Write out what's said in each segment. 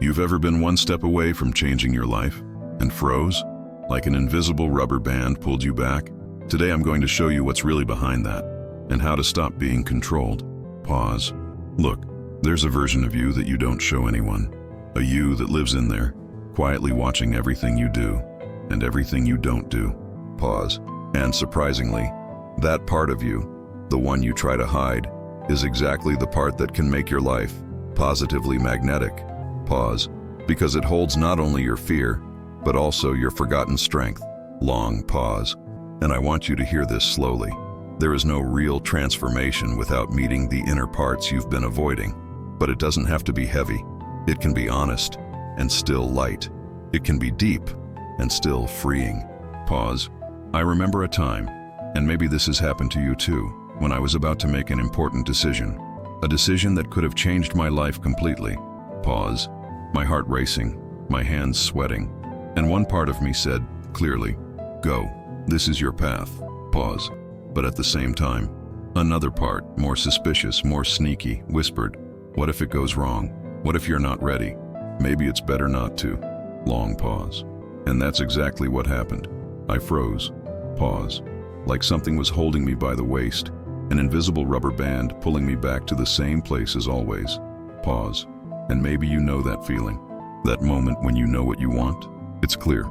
You've ever been one step away from changing your life and froze? Like an invisible rubber band pulled you back? Today I'm going to show you what's really behind that and how to stop being controlled. Pause. Look, there's a version of you that you don't show anyone. A you that lives in there, quietly watching everything you do and everything you don't do. Pause. And surprisingly, that part of you, the one you try to hide, is exactly the part that can make your life positively magnetic. Pause. Because it holds not only your fear, but also your forgotten strength. Long pause. And I want you to hear this slowly. There is no real transformation without meeting the inner parts you've been avoiding. But it doesn't have to be heavy. It can be honest and still light. It can be deep and still freeing. Pause. I remember a time, and maybe this has happened to you too, when I was about to make an important decision. A decision that could have changed my life completely. Pause. My heart racing, my hands sweating, and one part of me said, clearly, go, this is your path. Pause. But at the same time, another part, more suspicious, more sneaky, whispered, what if it goes wrong? What if you're not ready? Maybe it's better not to. Long pause. And that's exactly what happened. I froze. Pause. Like something was holding me by the waist, an invisible rubber band pulling me back to the same place as always. Pause. And maybe you know that feeling. That moment when you know what you want. It's clear,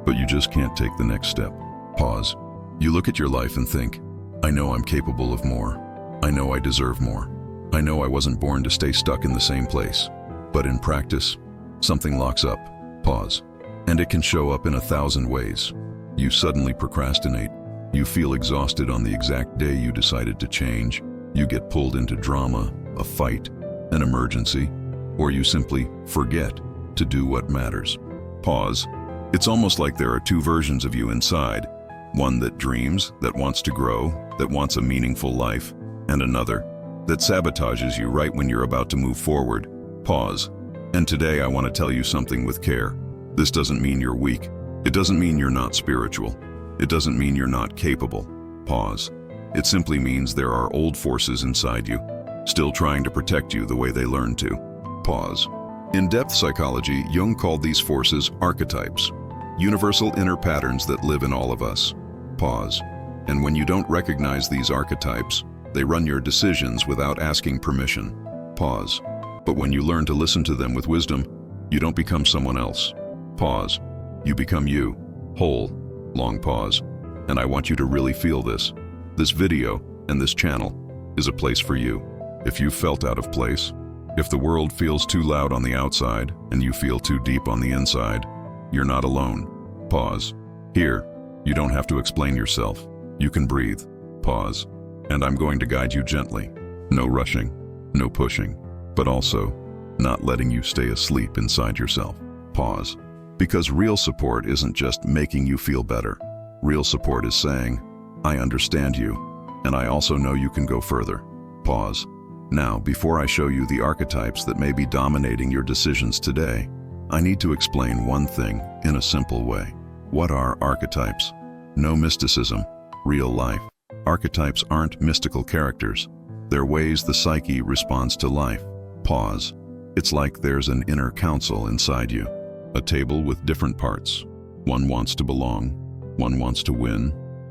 but you just can't take the next step. Pause. You look at your life and think, I know I'm capable of more. I know I deserve more. I know I wasn't born to stay stuck in the same place. But in practice, something locks up. Pause. And it can show up in 1,000 ways. You suddenly procrastinate. You feel exhausted on the exact day you decided to change. You get pulled into drama, a fight, an emergency, or you simply forget to do what matters. Pause. It's almost like there are two versions of you inside. One that dreams, that wants to grow, that wants a meaningful life, and another that sabotages you right when you're about to move forward. Pause. And today I want to tell you something with care. This doesn't mean you're weak. It doesn't mean you're not spiritual. It doesn't mean you're not capable. Pause. It simply means there are old forces inside you, still trying to protect you the way they learned to. Pause. In depth psychology, Jung called these forces archetypes, universal inner patterns that live in all of us. Pause. And when you don't recognize these archetypes, they run your decisions without asking permission. Pause. But when you learn to listen to them with wisdom, you don't become someone else. Pause. You become you, whole. Long pause. And I want you to really feel this. This video and this channel is a place for you. If you felt out of place, if the world feels too loud on the outside and you feel too deep on the inside, you're not alone. Pause. Here, you don't have to explain yourself. You can breathe. Pause. And I'm going to guide you gently. No rushing, no pushing, but also not letting you stay asleep inside yourself. Pause. Because real support isn't just making you feel better. Real support is saying, I understand you, and I also know you can go further. Pause. Now, before I show you the archetypes that may be dominating your decisions today, I need to explain one thing in a simple way. What are archetypes? No mysticism, real life. Archetypes aren't mystical characters. They're ways the psyche responds to life. Pause. It's like there's an inner council inside you. A table with different parts. One wants to belong. One wants to win.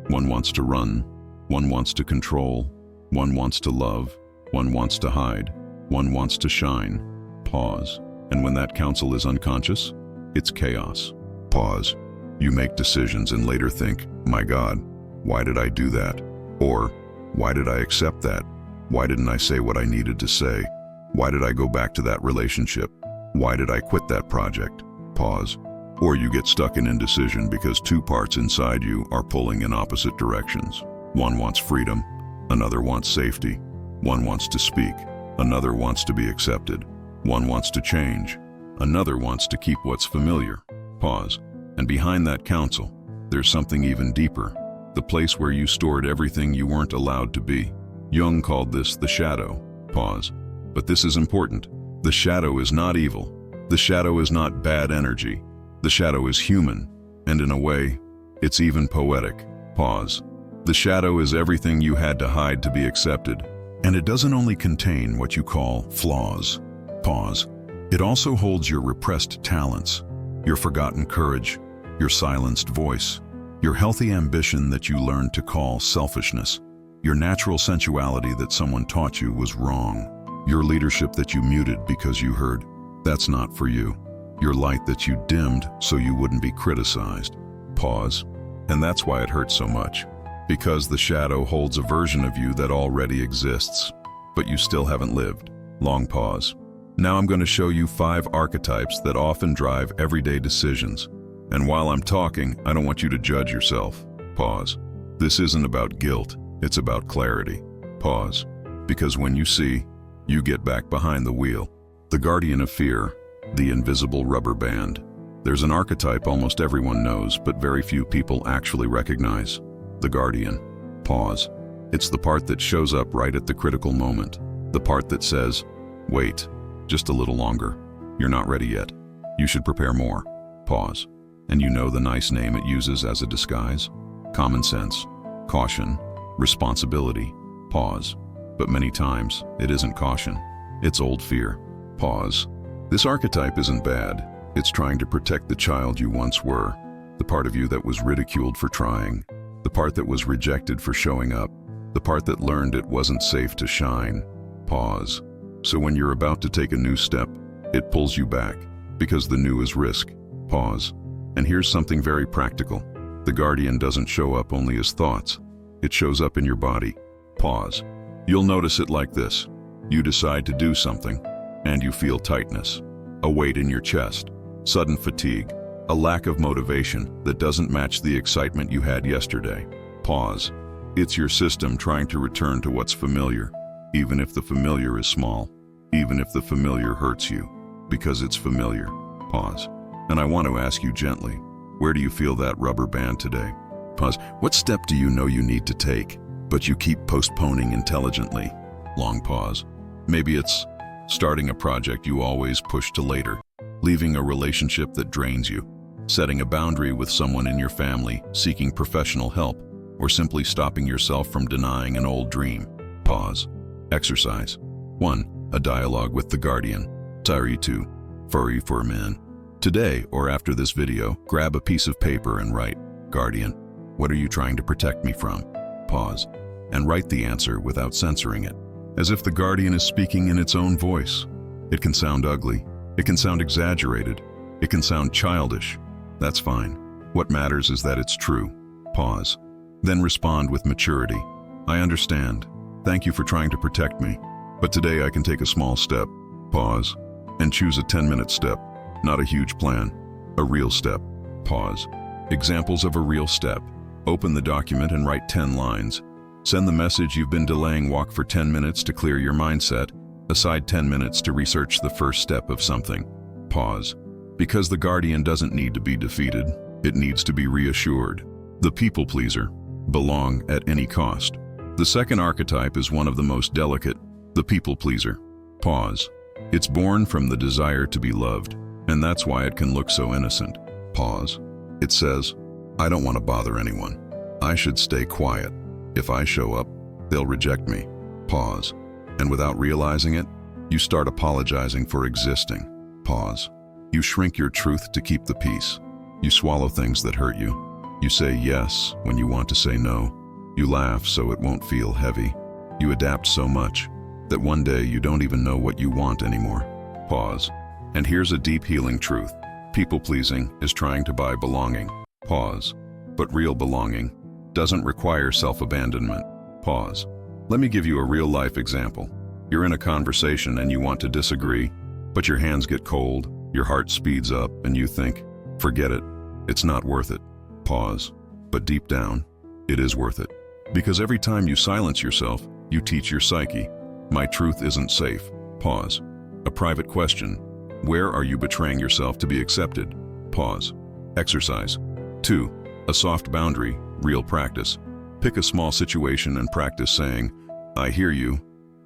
One wants to run. One wants to control. One wants to love. One wants to hide. One wants to shine. Pause. And when that council is unconscious, it's chaos. Pause. You make decisions and later think, my God, why did I do that? Or, why did I accept that? Why didn't I say what I needed to say? Why did I go back to that relationship? Why did I quit that project? Pause. Or you get stuck in indecision because two parts inside you are pulling in opposite directions. One wants freedom, another wants safety. One wants to speak, another wants to be accepted. One wants to change, another wants to keep what's familiar. Pause. And behind that council, there's something even deeper, the place where you stored everything you weren't allowed to be. Jung called this the shadow. Pause. But this is important. The shadow is not evil. The shadow is not bad energy. The shadow is human, and in a way, it's even poetic. Pause. The shadow is everything you had to hide to be accepted, and it doesn't only contain what you call flaws. Pause. It also holds your repressed talents, your forgotten courage, your silenced voice, your healthy ambition that you learned to call selfishness, your natural sensuality that someone taught you was wrong, your leadership that you muted because you heard, "That's not for you," your light that you dimmed so you wouldn't be criticized. Pause. And that's why it hurts so much. Because the shadow holds a version of you that already exists, but you still haven't lived. Long pause. Now I'm going to show you 5 archetypes that often drive everyday decisions. And while I'm talking, I don't want you to judge yourself. Pause. This isn't about guilt, it's about clarity. Pause. Because when you see, you get back behind the wheel. The guardian of fear, the invisible rubber band. There's an archetype almost everyone knows, but very few people actually recognize. The guardian. Pause. It's the part that shows up right at the critical moment. The part that says, "Wait, just a little longer. You're not ready yet. You should prepare more." Pause. And you know the nice name it uses as a disguise? Common sense, caution, responsibility. Pause. But many times, it isn't caution. It's old fear. Pause. This archetype isn't bad. It's trying to protect the child you once were, the part of you that was ridiculed for trying, the part that was rejected for showing up, the part that learned it wasn't safe to shine. Pause. So when you're about to take a new step, it pulls you back, because the new is risk. Pause. And here's something very practical. The guardian doesn't show up only as thoughts. It shows up in your body. Pause. You'll notice it like this. You decide to do something, and you feel tightness, a weight in your chest, sudden fatigue, a lack of motivation that doesn't match the excitement you had yesterday. Pause. It's your system trying to return to what's familiar, even if the familiar is small, even if the familiar hurts you, because it's familiar. Pause. And I want to ask you gently, where do you feel that rubber band today? Pause. What step do you know you need to take, but you keep postponing intelligently? Long pause. Maybe it's starting a project you always push to later, leaving a relationship that drains you, setting a boundary with someone in your family, seeking professional help, or simply stopping yourself from denying an old dream. Pause. Exercise. 1. A dialogue with the guardian. Diary 2. Furry for a man. Today, or after this video, grab a piece of paper and write, "Guardian, what are you trying to protect me from?" Pause. And write the answer without censoring it, as if the guardian is speaking in its own voice. It can sound ugly. It can sound exaggerated. It can sound childish. That's fine. What matters is that it's true. Pause. Then respond with maturity. "I understand. Thank you for trying to protect me. But today I can take a small step." Pause. And choose a 10-minute step. Not a huge plan. A real step. Pause. Examples of a real step. Open the document and write 10 lines. Send the message you've been delaying. Walk for 10 minutes to clear your mindset. Aside 10 minutes to research the first step of something. Pause. Because the guardian doesn't need to be defeated. It needs to be reassured. The people pleaser. Belong at any cost. The second archetype is one of the most delicate. The people pleaser. Pause. It's born from the desire to be loved, and that's why it can look so innocent. Pause. It says, "I don't want to bother anyone. I should stay quiet. If I show up, they'll reject me." Pause. And without realizing it, you start apologizing for existing. Pause. You shrink your truth to keep the peace. You swallow things that hurt you. You say yes when you want to say no. You laugh so it won't feel heavy. You adapt so much that one day you don't even know what you want anymore. Pause. And here's a deep healing truth. People-pleasing is trying to buy belonging. Pause. But real belonging doesn't require self-abandonment. Pause. Let me give you a real-life example. You're in a conversation and you want to disagree, but your hands get cold, your heart speeds up, and you think, "Forget it. It's not worth it." Pause. But deep down, it is worth it. Because every time you silence yourself, you teach your psyche, "My truth isn't safe." Pause. A private question. Where are you betraying yourself to be accepted? Pause. Exercise. 2. A soft boundary, real practice. Pick a small situation and practice saying, "I hear you,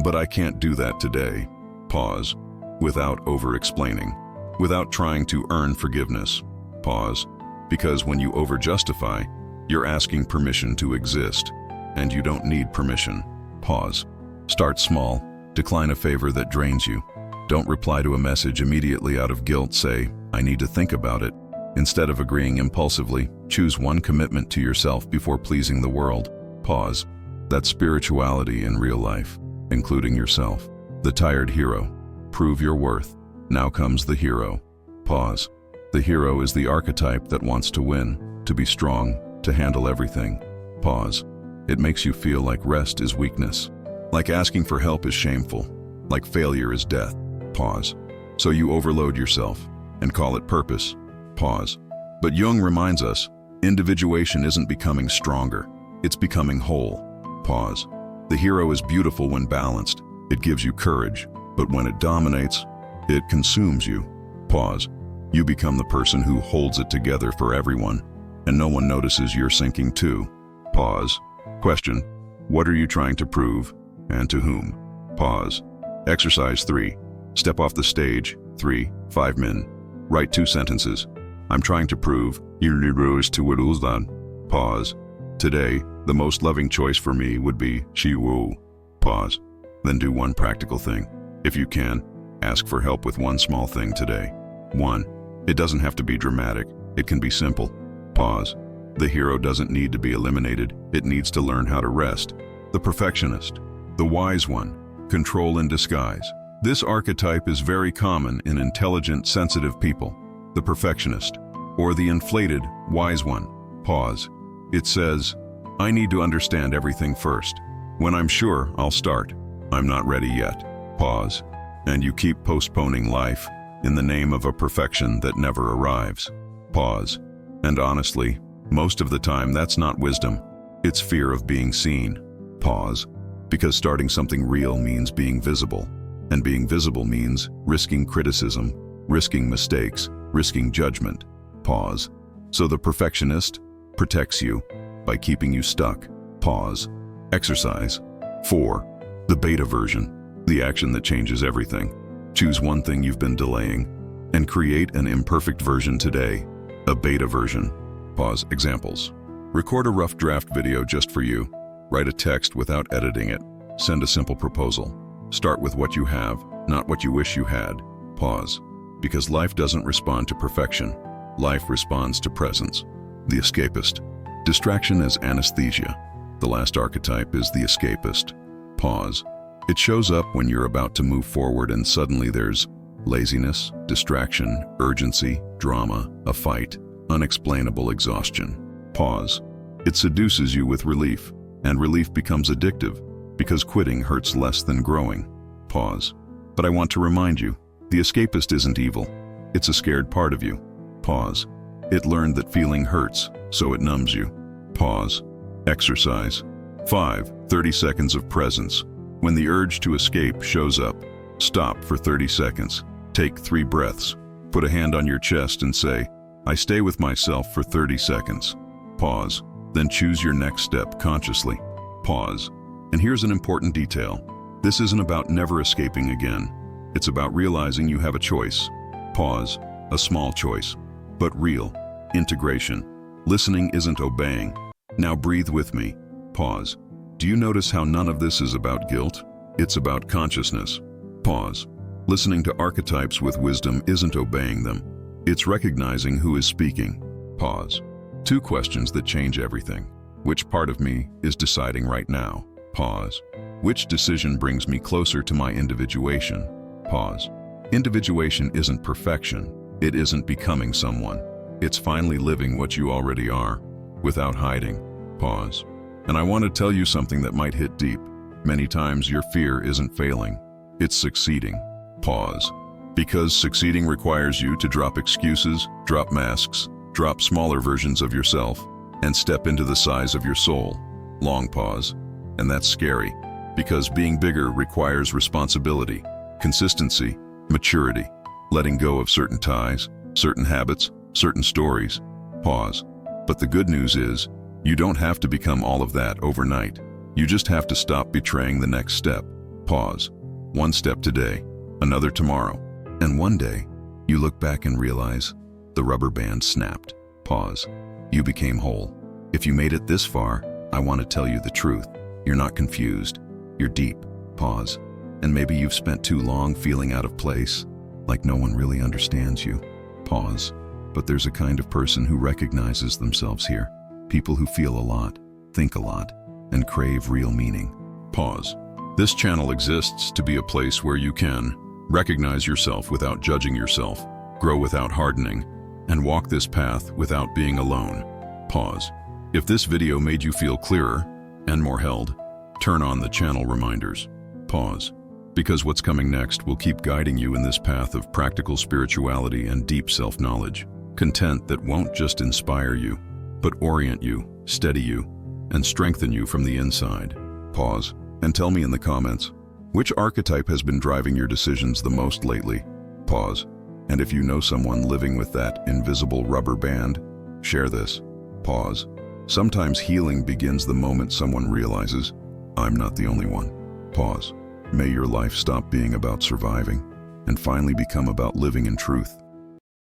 but I can't do that today." Pause. Without over-explaining. Without trying to earn forgiveness. Pause. Because when you over-justify, you're asking permission to exist, and you don't need permission. Pause. Start small. Decline a favor that drains you. Don't reply to a message immediately out of guilt. Say, I need to think about it. Instead of agreeing impulsively, choose one commitment to yourself before pleasing the world. Pause. That's spirituality in real life, including yourself. The tired hero. Prove your worth. Now comes the hero. Pause. The hero is the archetype that wants to win, to be strong, to handle everything. Pause. It makes you feel like rest is weakness, like asking for help is shameful, like failure is death. Pause. So you overload yourself and call it purpose. Pause. But Jung reminds us, individuation isn't becoming stronger, it's becoming whole. Pause. The hero is beautiful when balanced. It gives you courage, but when it dominates, it consumes you. Pause. You become the person who holds it together for everyone, and no one notices you're sinking too. Pause. Question. What are you trying to prove, and to whom? Pause. Exercise 3. Step off the stage. 3. 5 min. Write 2 sentences. I'm trying to prove. Pause. Today, the most loving choice for me would be she woo. Pause. Then do one practical thing. If you can, ask for help with one small thing today. 1. It doesn't have to be dramatic. It can be simple. Pause. The hero doesn't need to be eliminated. It needs to learn how to rest. The perfectionist. The wise one. Control in disguise. This archetype is very common in intelligent, sensitive people. The perfectionist, or the inflated, wise one. Pause. It says, I need to understand everything first. When I'm sure, I'll start. I'm not ready yet. Pause. And you keep postponing life in the name of a perfection that never arrives. Pause. And honestly, most of the time that's not wisdom. It's fear of being seen. Pause. Because starting something real means being visible. And being visible means risking criticism, risking mistakes, risking judgment. Pause. So the perfectionist protects you by keeping you stuck. Pause. Exercise 4. The beta version. The action that changes everything. Choose one thing you've been delaying and create an imperfect version today. A beta version. Pause. Examples. Record a rough draft video just for you. Write a text without editing it. Send a simple proposal. Start with what you have, not what you wish you had. Pause. Because life doesn't respond to perfection. Life responds to presence. The escapist. Distraction as anesthesia. The last archetype is the escapist. Pause. It shows up when you're about to move forward and suddenly there's laziness, distraction, urgency, drama, a fight, unexplainable exhaustion. Pause. It seduces you with relief, and relief becomes addictive because quitting hurts less than growing. Pause. But I want to remind you, the escapist isn't evil. It's a scared part of you. Pause. It learned that feeling hurts, so it numbs you. Pause. Exercise 5. 30 seconds of presence. When the urge to escape shows up, stop for 30 seconds. Take 3 breaths. Put a hand on your chest and say, I stay with myself for 30 seconds. Pause. Then choose your next step consciously. Pause. And here's an important detail. This isn't about never escaping again. It's about realizing you have a choice. Pause. A small choice, but real. Integration. Listening isn't obeying. Now breathe with me. Pause. Do you notice how none of this is about guilt? It's about consciousness. Pause. Listening to archetypes with wisdom isn't obeying them. It's recognizing who is speaking. Pause. 2 questions that change everything. Which part of me is deciding right now? Pause. Which decision brings me closer to my individuation? Pause. Individuation isn't perfection. It isn't becoming someone. It's finally living what you already are, without hiding. Pause. And I want to tell you something that might hit deep. Many times your fear isn't failing. It's succeeding. Pause. Because succeeding requires you to drop excuses, drop masks, drop smaller versions of yourself, and step into the size of your soul. Long pause. And that's scary, because being bigger requires responsibility, consistency, maturity, letting go of certain ties, certain habits, certain stories. Pause. But the good news is, you don't have to become all of that overnight. You just have to stop betraying the next step. Pause. One step today, another tomorrow, and one day, you look back and realize the rubber band snapped. Pause. You became whole. If you made it this far, I want to tell you the truth. You're not confused. You're deep. Pause. And maybe you've spent too long feeling out of place, like no one really understands you. Pause. But there's a kind of person who recognizes themselves here. People who feel a lot, think a lot, and crave real meaning. Pause. This channel exists to be a place where you can recognize yourself without judging yourself, grow without hardening, and walk this path without being alone. Pause. If this video made you feel clearer and more held, turn on the channel reminders. Pause. Because what's coming next will keep guiding you in this path of practical spirituality and deep self-knowledge. Content that won't just inspire you, but orient you, steady you, and strengthen you from the inside. Pause. And tell me in the comments, which archetype has been driving your decisions the most lately? Pause. And if you know someone living with that invisible rubber band, share this. Pause. Sometimes healing begins the moment someone realizes, I'm not the only one. Pause. May your life stop being about surviving and finally become about living in truth.